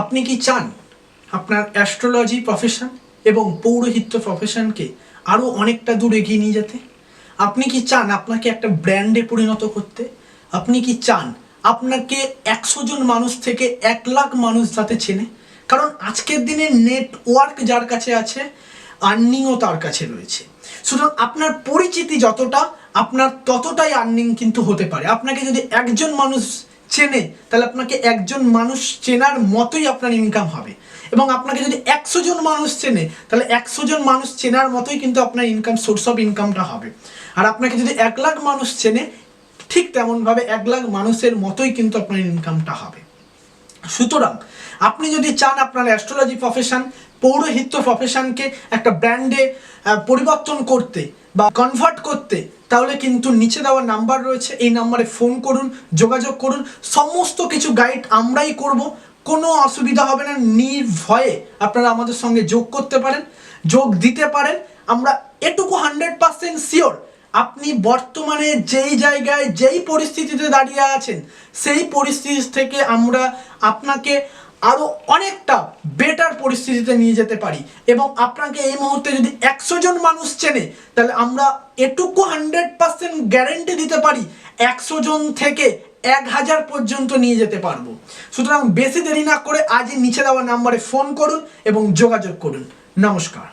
আপনি কি চান আপনার অ্যাস্ট্রোলজি প্রফেশন এবং পৌরোহিত্য প্রফেশনকে আরও অনেকটা দূর এগিয়ে নিয়ে যেতে? আপনি কি চান আপনাকে একটা ব্র্যান্ডে পরিণত করতে? আপনি কি চান আপনাকে 100 জন মানুষ থেকে 1 লাখ মানুষ যাতে চেনে? কারণ আজকের দিনে নেটওয়ার্ক যার কাছে আছে, আর্নিংও তার কাছে রয়েছে। সুতরাং আপনার পরিচিতি যতটা, আপনার ততটাই আর্নিং কিন্তু হতে পারে। আপনাকে যদি একজন মানুষ চেনে, তাহলে আপনাকে একজন মানুষ চেনার মতোই আপনার ইনকাম হবে। এবং আপনাকে যদি 100 জন মানুষ চেনে, তাহলে 100 জন মানুষ চেনার মতোই কিন্তু আপনার ইনকাম, সোর্স অফ ইনকামটা হবে। আর আপনাকে যদি 1 লাখ মানুষ চেনে, ঠিক তেমনভাবে 1 লাখ মানুষের মতোই কিন্তু আপনার ইনকামটা হবে। সুতরাং আপনি যদি চান আপনার অ্যাস্ট্রোলজি প্রফেশন, পৌরোহিত্য প্রফেশনকে একটা ব্র্যান্ডে পরিবর্তন করতে বা কনভার্ট করতে, তাহলে কিন্তু নিচে দেওয়া নাম্বার রয়েছে, এই নাম্বারে ফোন করুন, যোগাযোগ করুন। সমস্ত কিছু গাইড আমরাই করব, কোনো অসুবিধা হবে না। নির্ভয়ে আপনারা আমাদের সঙ্গে যোগ করতে পারেন, যোগ দিতে পারেন। আমরা এটুকু 100% শিওর, আপনি বর্তমানে যেই জায়গায় যেই পরিস্থিতিতে দাঁড়িয়ে আছেন, সেই পরিস্থিতি থেকে আমরা আপনাকে আরও অনেকটা বেটার পরিস্থিতিতে নিয়ে যেতে পারি। এবং আপনাকে এই মুহূর্তে যদি 100 জন মানুষ চেনে, তাহলে আমরা এটুকু 100% গ্যারেন্টি দিতে পারি 100 জন থেকে 1000 পর্যন্ত নিয়ে যেতে পারবো। সুতরাং বেশি দেরি না করে আজই নিচে দেওয়া নাম্বারে ফোন করুন এবং যোগাযোগ করুন। নমস্কার।